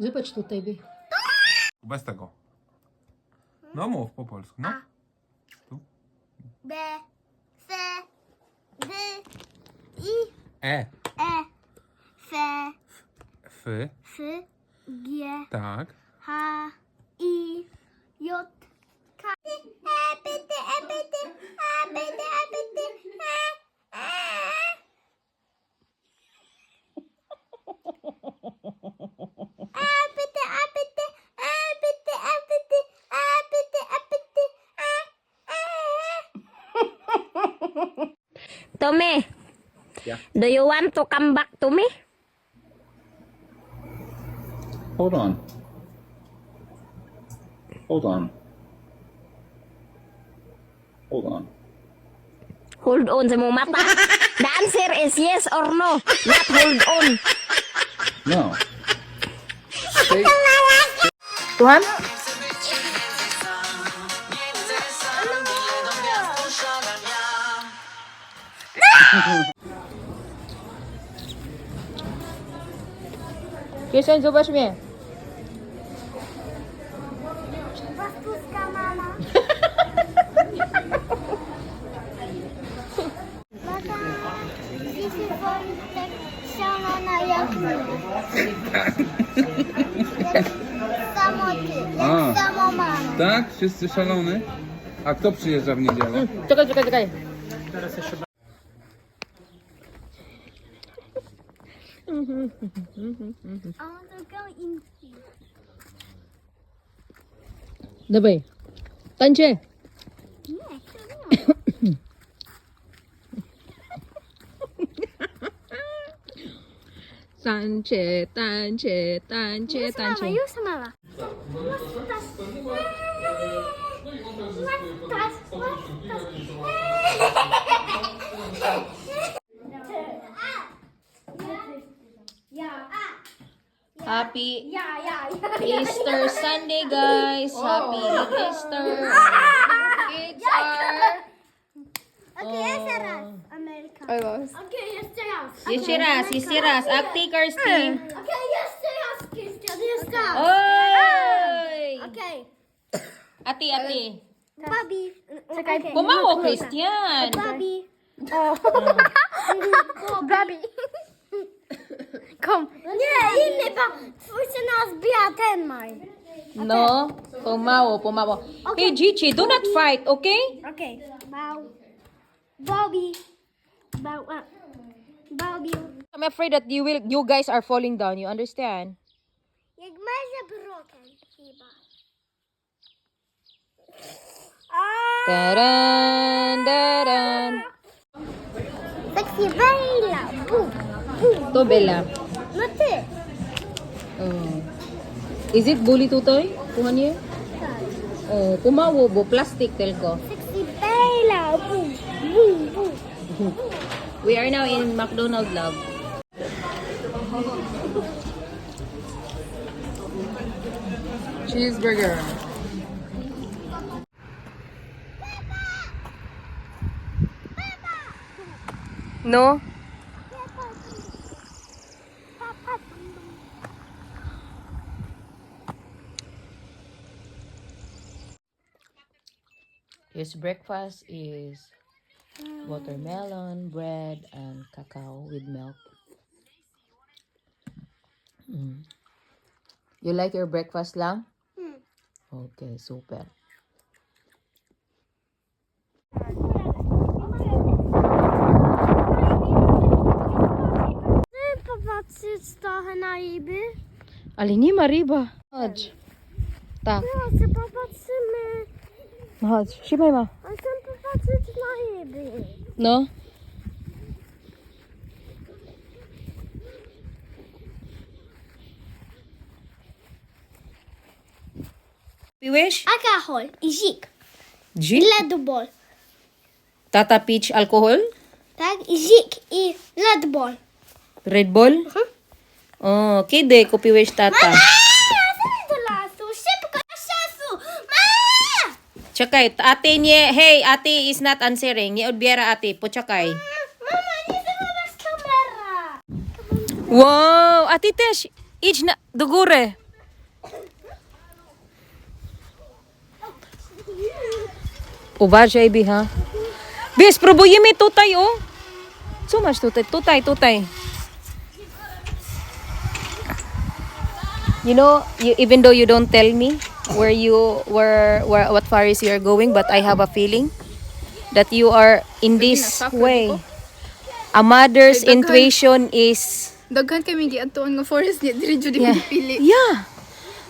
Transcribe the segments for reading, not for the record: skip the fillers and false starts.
Zobacz tutaj, by. Bez tego. No mów po polsku, no. Tu. B, C, D, I, E. F, F. F, G, Tak. H, I, J, K, E, P, T, E, P, T, A, P, T, A, P, T, Tommy, Yeah. do you want to come back to me? Hold on. Hold on. Hold on. Hold on sa mong mata. The answer is yes or no, not hold on. No. Stay. Tuhan? Kieszeń, zobacz mnie. Pastuszka mama. Tata, dzisiaj Wojtek siano na jachcie. Samo ty, A. jak samo mama. Tak? Wszyscy szalony? A kto przyjeżdża w niedzielę? Czekaj. I want to go in here. Dawaj. Tańcie. Nie, to nie. Tańcie. Już mama. Happy Easter Sunday, guys. Happy Easter. Kids are... Okej, jeszcze raz. Ameryka. Okej, jeszcze raz. Jeszcze raz. Akty, Kirsty. Okej, jeszcze raz, Christian, jeszcze raz. Oj! Okej. Ati. Bobby. Czekaj, Pumawo, Christian. Bobby. Bobby. Kom. Nie, inny pan. Twój się nazbija ten maj. No, pumawo. Hey, Gigi, do not fight, okay? Okej. Bow. Bobby. Bow. Bobby. I'm afraid that you guys are falling down. You understand? Jak może broken chyba. Taran. Sexy Bella. Bum. To, Bella. No ty. Is it bully tutoy? Kuha niya? Pumawo bo. Plastic, telko. Sexy Bella. Boom. Boom. Boom. We are now in McDonald's, love. Cheeseburger. No? His breakfast is watermelon, bread, and cacao with milk. You like your breakfast lang? Okay, super. Chcę popatrzeć trochę na ryby. Ale nie ma ryba. Chodź. Tak. Proszę, popatrzymy. Chodź, siemaj ma. A chcę popatrzeć na ryby. No. Piłeś? Alkohol i zik. Dzik? Ledbol. Tata pić alkohol? Tak? I zik i ledbol. Red Bull? O, kiedy kupiłeś tata? Do lasu. Szybko, do szefu. Mama! Czekaj, ate nie, hey, ate is not answering. Nie odbiera ate, poczekaj. Mama, nie zachowasz kamera. Wow, ate też, idź na, do góry. Ubad siya, Ibi, ha? Bis, probuyin mi tutay, oh. So much tutay. Tutay. You know, even though you don't tell me where what Faris you are going, but I have a feeling that you are in this way. A mother's intuition is Daghan kami giadtuan nga forest niya diri jud yeah. pili. Yeah.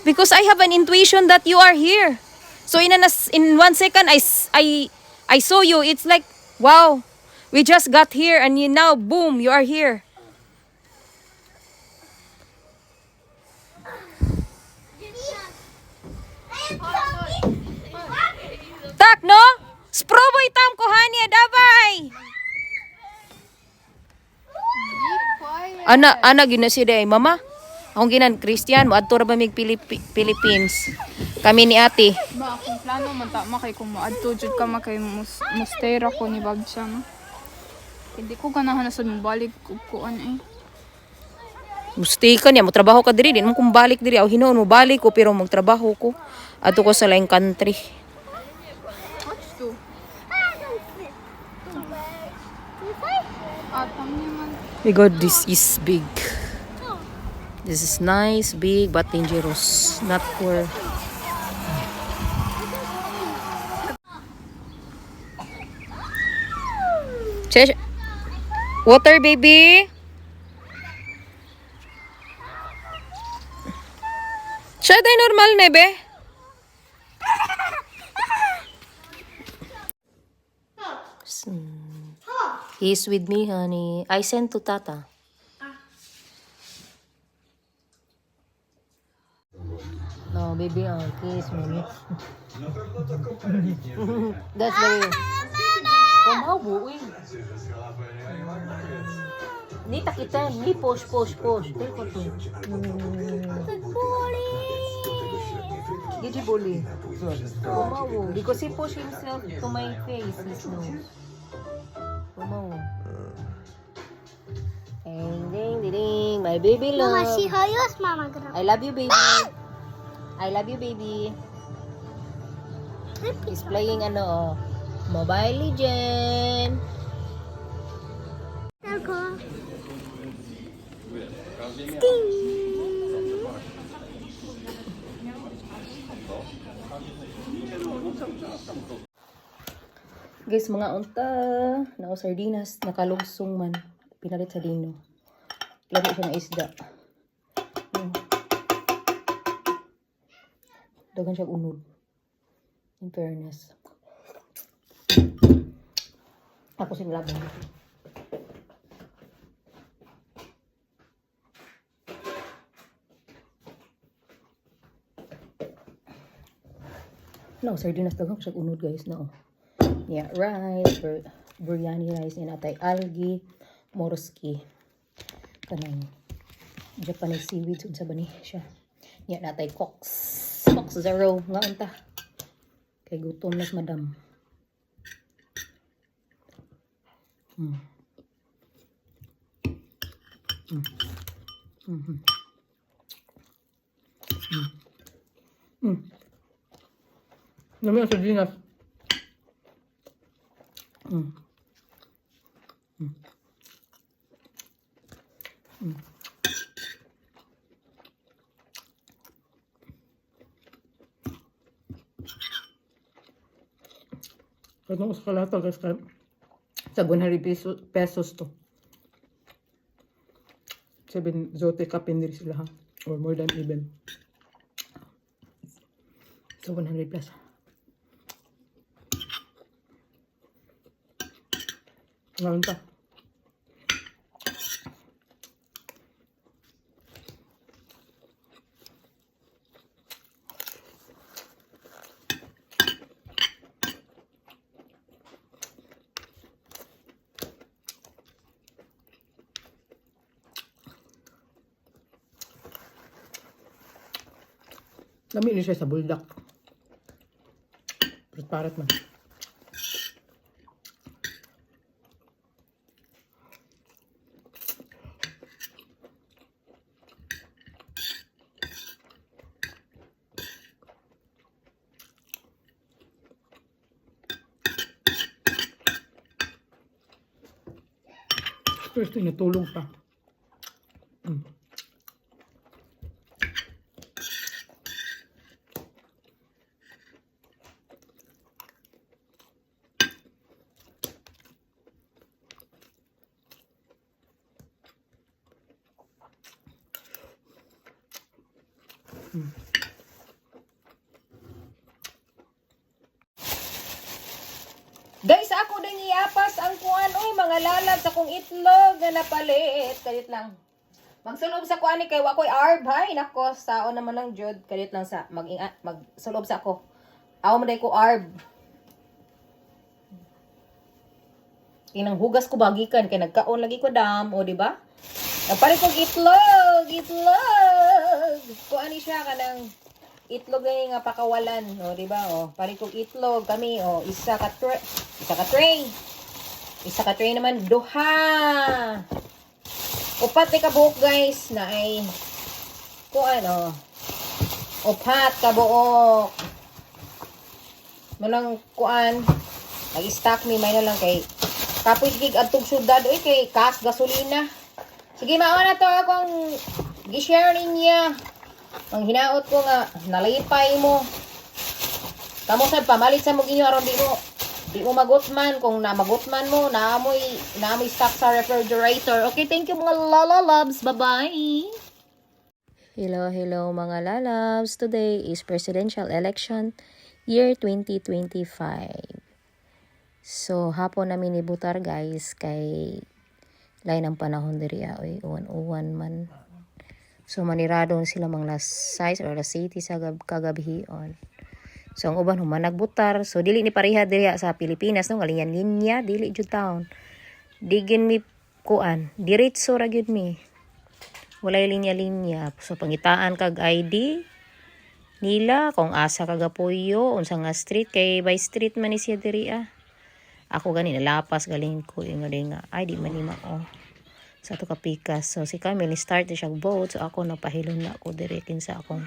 Because I have an intuition that you are here. So in 1 second I saw you. It's like, wow. We just got here and now boom, you are here. Tak no? Sproboy tam ko hanya dabay. Ana gina si day mama. Akong ginan Christian mo adto ra ba mig Philippines. Kami ni ate. Ba akong plano man ta makay kung maadto jud ka makay mustera ko ni Babsa no. Hindi ko ganahan na sa balik kuan eh. Stay ka niya, mo trabaho ka diri, din mo kung balik diri, aw hinoon mo balik ko pero magtrabaho ko. Adto ko sa laing country. What's to? Atang naman. My God, this is big. This is nice, big, but dangerous. Not for... Water, baby. Siya day normal, nebe. He's with me, honey. I sent to Tata. No, baby, kiss me. That's the way. Kumabu, uy. Ni takitan, ni push. Take ko to. Did you bully? Kumabu. Because he pushed himself to my face, his nose. Kumabu. Ding, my baby love. Mama, see how yours, Mama. I love you, baby. I love you, baby. He's playing Mobile Legend. Guys, mga unta na sardinas nakalugsong man pinalit sa dino. Lagi siya ng isda. Dagan siya unod. In fairness. Ako sinlaban. No, sardinas dagan siya unod, guys. No. Yeah, rice, biryani rice, and atay algae, moroski. Kanang Japanese seaweed sa bani siya. Yeah, natay Cox Zero nga unta. Kay gutom nas madam. Nami ang sardinas. Kaya sa kalata guys, sa 100 pesos to. 7 zote kapin din sila ha. Or more than even. So 100 plus. Ngayon ta. Lami ni siya sa buldak. Parat man. First, natulog pa. Guys, ako din iapas ang kuan oy mga lalab sa kong itlog na napalit. Kalit lang. Magsulob sa kuan ni kay wa koy arb hay nako saon naman lang jud kalit lang sa magsulob sa ako. Aw man ko arb. Inang hugas ko bagikan kay nagkaon lagi ko dam o di ba? Nagpalit ko itlog. Kuan ni siya kanang itlog na nga pakawalan, o di ba? O, palit kong itlog kami, o isa ka tray. Isa ka tray naman duha. Upat ka buok guys na ay kuan o. Upat ka buok. Manang kuan nag-stock mi may na lang kay kapoy gig adtong syudad oy kay kas gasolina. Sige mao na to akong gi-share niya. Ang hinaot ko nga, nalipay mo. Kamu sad pamalit sa mong inyo aron di mo magutman. Kung namagutman mo, naamoy stock sa refrigerator. Okay, thank you mga lalabs. Bye-bye. Hello mga lalabs. Today is presidential election year 2025. So, hapon namin ibutar guys kay lain ang panahon diri oy uwan man. So, maniradon sila mga last size or last city sa kagabihion. So, ang uban human nagbutar. So, dili ni pareha diri sa Pilipinas, no? Ngalinyan-linya, dili jud taon. Digin mi kuan, diretso ra gyud mi. Walay linya-linya. So, pangitaan kag ID nila kung asa kagapuyo, unsa nga street kay by street man ni siya diri Ako gani nalapas galing ko nga ay di man ni mao. Sa to kapikas. So, si Camille start na siyang boat. So, ako napahilon na ako direkin sa akong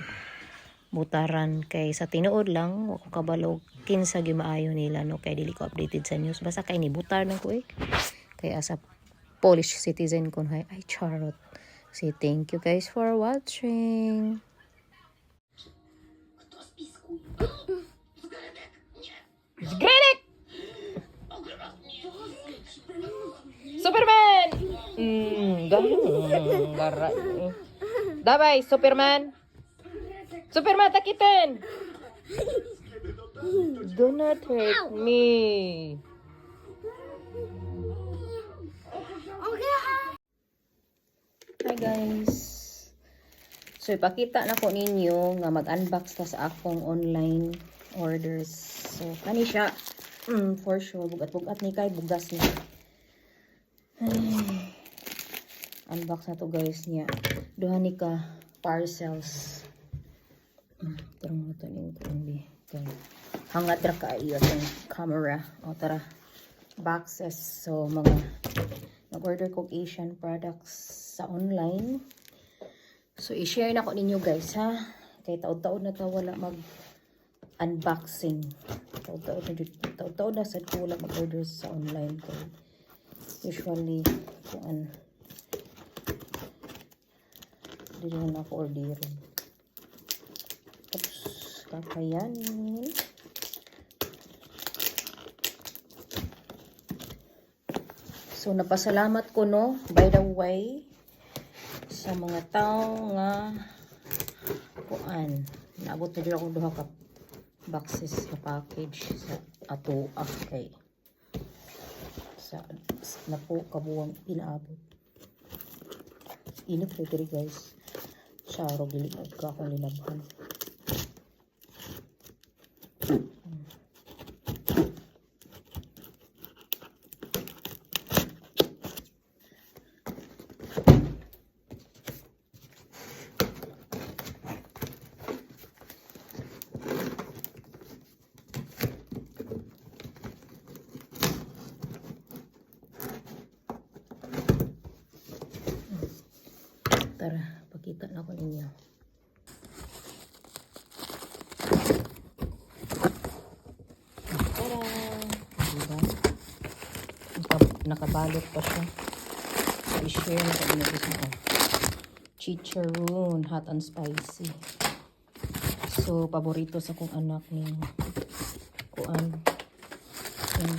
butaran. Kay sa tinuod lang, ako kabalog kinsa gimaayo nila, no? Kay dili ko updated sa news. Basta kay ni butar na ko Kaya sa Polish citizen ko, ay charot. Say thank you guys for watching. Granite! Superman! Garay. Dabay, Superman. Superman, takitin! Do not hurt me. Hi guys. So, ipakita na ko ninyo nga mag-unbox ta sa akong online orders. So, kani siya. For sure, bugat-bugat ni kay bugas niya. Unbox na to guys niya. Duha ni ka parcels. Tarong mo ito yung kundi. Okay. Hangat ra ka iyo yung camera. O tara. Boxes. So mga nag-order ko Asian products sa online. So i-share na ko ninyo guys ha. Kay taod-taod na ta wala mag-unboxing. Taod-taod na sad ko wala mag-order sa online kay usually kuan dili na ako orderin. Oops, kakayanin. So napasalamat ko no by the way sa mga tao nga kuan naabot na dito akong duha ka boxes na package sa ato kay sa napo kabuwang inaabot. Inip na diri guys. Saro gili ka akong linabhan. Tara, pakita na ko ninyo. Tara! Diba? Nakabalot pa siya. i-share na kami na gusto mo. Chicharon, hot and spicy. So, paborito sa kong anak ni kuan. And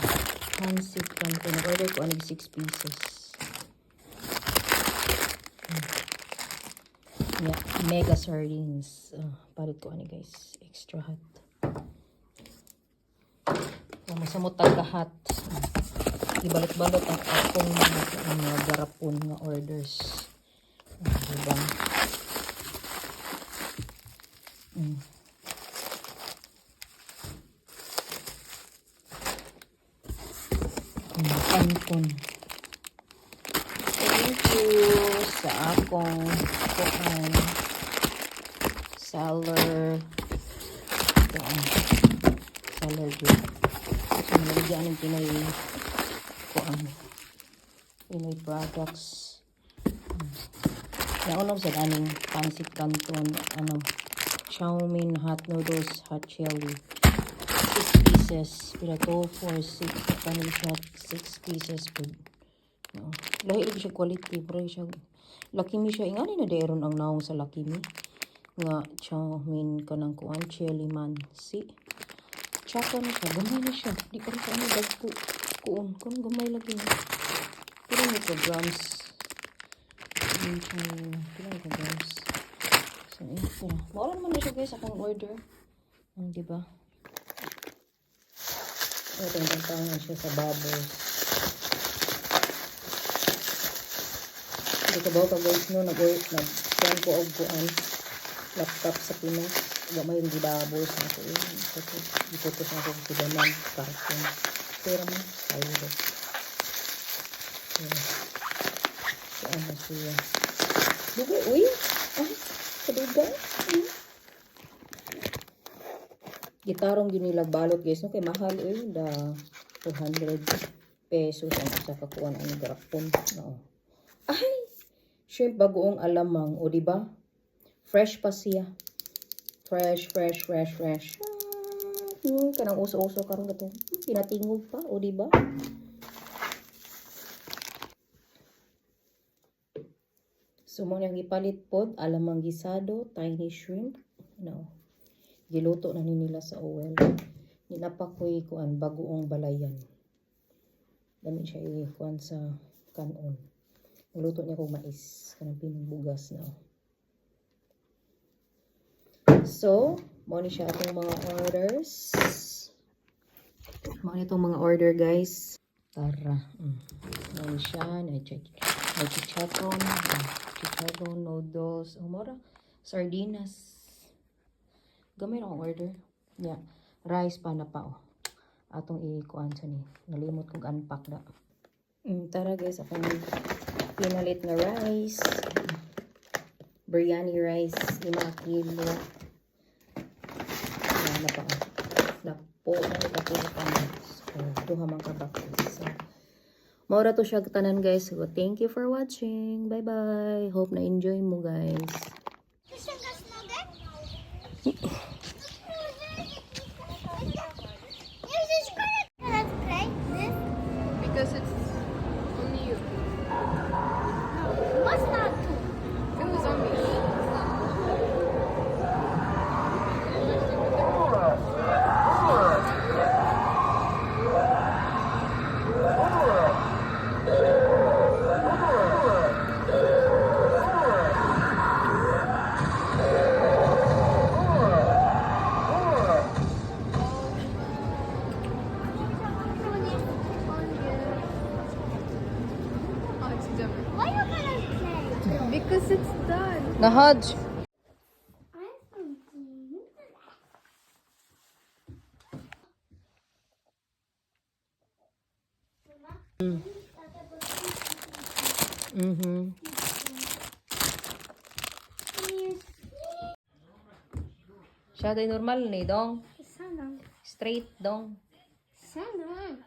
pancit kanto. Nag-order ko anig 6 pieces. Yeah, mega sardines. Palit ko ani guys. Extra hot. Kung masamot taga-hot. Ibalot-balot ang akong mga garapon nga orders. Diba? Kampon. Thank you sa akong kuan seller. Seller group. So, nalagyan ng Pinoy Pinoy products. Naunom sa daning pancit canton, chow mein, hot noodles, hot chili. 6 pieces. Pila to 4, 6. Kanin siya 6 pieces po. No. Lahi siya quality, bro. Siya Lucky Me siya. Ingani na deron ang naong sa Lucky Me. Nga chow mein kanang kuan chili man. Si tsaka na siya. Gamay na siya. Di ka rin sa ano dagpo. Kung gamay lagi na. Pero may grams. Pila may grams. So, ito na. Maulan man na siya guys akong order. Diba? Ito yung tantangan siya sa bubbles. Ito ba ka guys no? Nag-scan ko og kuan laptop sa Pinas. Gamay yung bubbles na ko. Ito ko sa akong sidaman. Carton. Pero man. Ayun. So, ano siya? Dugay, uy! Kadugay. Gitarong yun nila balot guys. No? Kay mahal da 200 pesos ang isa kakuan ang garapon. No. Ay! Shrimp bagoong alamang. O diba? Fresh pa siya. Fresh. Kanang uso-uso karon gato. Pinatingog pa. O diba? So, mo nang ipalit pod, alamang gisado, tiny shrimp. No. Giluto na ni nila sa oil. Ninapakoy kuan bagoong balayan. Dami siya i-kuan sa kanon. Luto niya kong mais. Kanang pinagbugas na. So, mo ni siya atong mga orders. Mo ni itong mga order guys. Tara. Mo ni siya. May chicharon, noodles. Mora. Sardinas. Gamay na akong order. Yeah. Rice pa na pa. Atong i-kuan sa ni. Nalimot kong unpack na. Tara guys. Ako pinalit na rice. Biryani rice. 5 kilo. Ayan na pa. Napo. So, duha man kabakis. So, maura to siya tanan guys. So, thank you for watching. Bye-bye. Hope na enjoy mo guys. Because it's only you. What's not to? It was on me. Why you gonna say? Because it's done. Nahaj. I'm something. Siya day normal ni dong. Sana. Straight dong. Sana.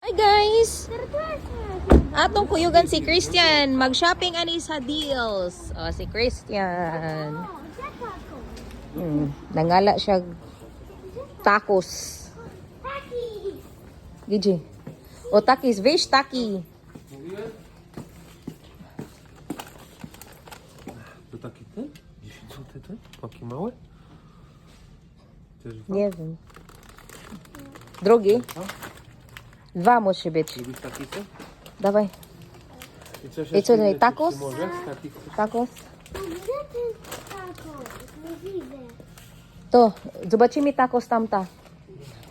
Hi guys! Atong kuyugan si Christian. Mag-shopping ani sa deals. Oh, si Christian. Oh, that's not cool. Nangala siya tacos. Gigi. O takis, fish taki. To taki ten? 10 zł ten? Taki mały? Też dwa? Nie wiem. Drugi? Dwa musi być. Lubisz taki ten? Dawaj. I coś I co jeszcze dalej, inne tacos? chipsy może? Z takich chcesz? Tacos? Gdzie ten taco? Nie widzę. To, zobaczymy tacos tamta.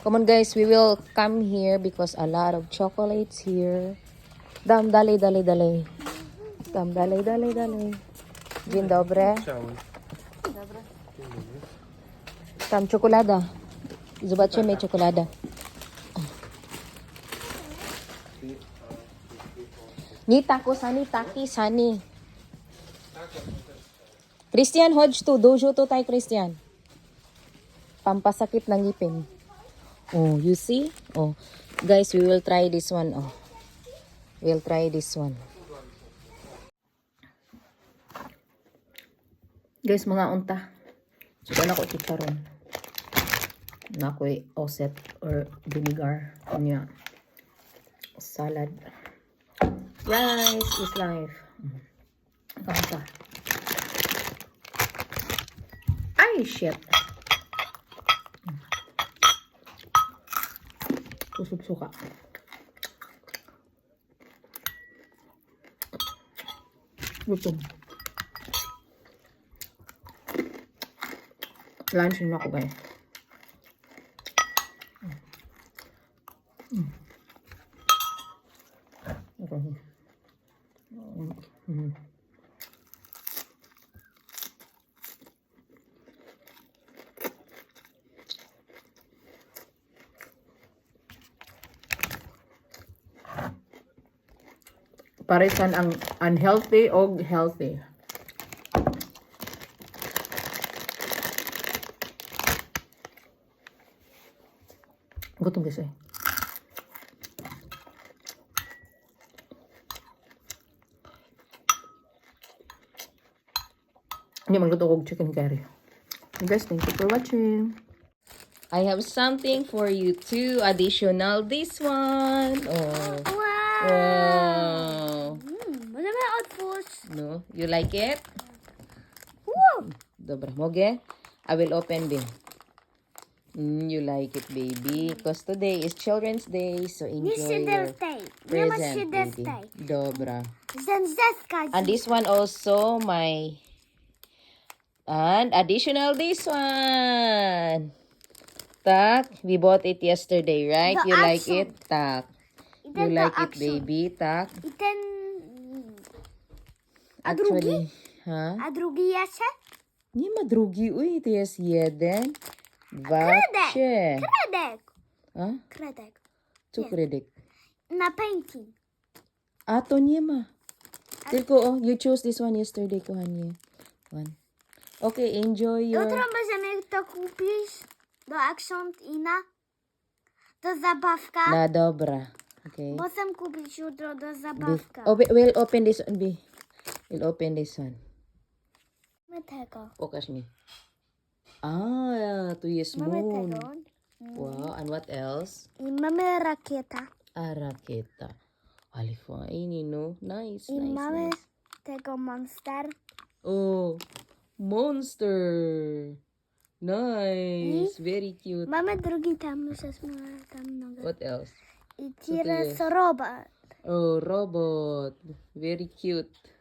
Come on guys, we will come here because a lot of chocolates here. Dam, dalej. Dam, dalej. Dzień dobry. Chciałem. Tam czekolada. Zobaczymy czekolada. Ni tacos, ani takis, ani. Christian, hodge to. Dojo to tayo, Christian. Pampasakit ng ngipin. Oh, you see? Oh, guys, we will try this one. Oh, we'll try this one. Guys, mga unta. So, na ko chicharon. Na ko'y oset or vinegar. Kanya. Salad. Rice is life. Unta. Ay, shit. Susub-suka. Gutom. Lunch na ako, guys. Parisan ang unhealthy o healthy. Gutom kasi. Hindi magluto ko chicken curry. Guys, thank you for watching. I have something for you too. Additional this one. Oh. Wow. Wow. Możemy otworzyć. No, you like it? Wow. Dobra, mogę? I will open them. You like it, baby. Because today is Children's Day, so Nie enjoy your siedestej. Nie ma present, baby. siedestej. Dobra. Zęzeska. And this one also my... And additional this one. Tak, we bought it yesterday, right? The You like action. it? Tak. I You ten do like it, action. baby? Tak. I ten... A drugi? Ha? A drugi jeszcze? Nie ma drugi. Uj, to jest jeden. Dwa, Kredek. trzy. Kredek. A? Kredek. Co Nie. kredek? Na painting. A, to nie ma. Tylko, oh, you chose this one yesterday, kochanie. One. Okay, enjoy your... Jutro możemy to kupić do Action Ina. Do zabawka. Na, dobra. Okay. Bo chcę kupić jutro do Be- zabawka. We'll open this one, B. We'll open this one. Mamy tego. Pokaż mi. Ah, tu jest Mamy moon. tego. Wow, and what else? I mamy rakieta. Ah, rakieta. Ali, fine, no? Nice, I nice, mamy nice. tego monster. Oh, monster. Nice, very cute. Mamy drugi tam, żeśmy tam nogę. What else? I to jest? Tyrannosaurus. Oh, robot. Very cute.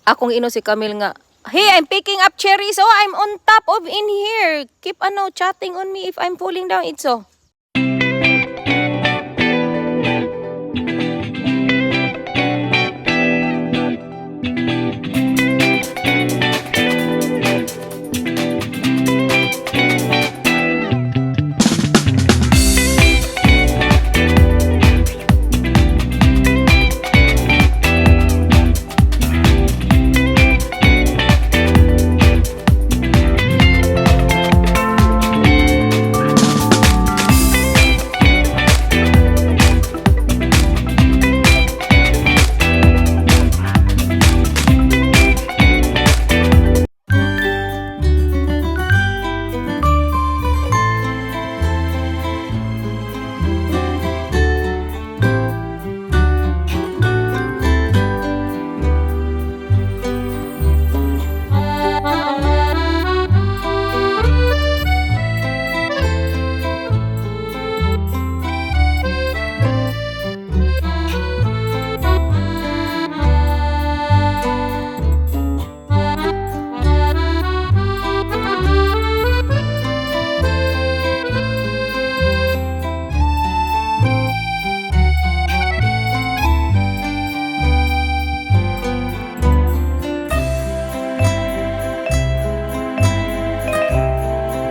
Akong ino si Camille nga, hey, I'm picking up cherries. Oh, I'm on top of in here. Keep chatting on me if I'm falling down. It's so.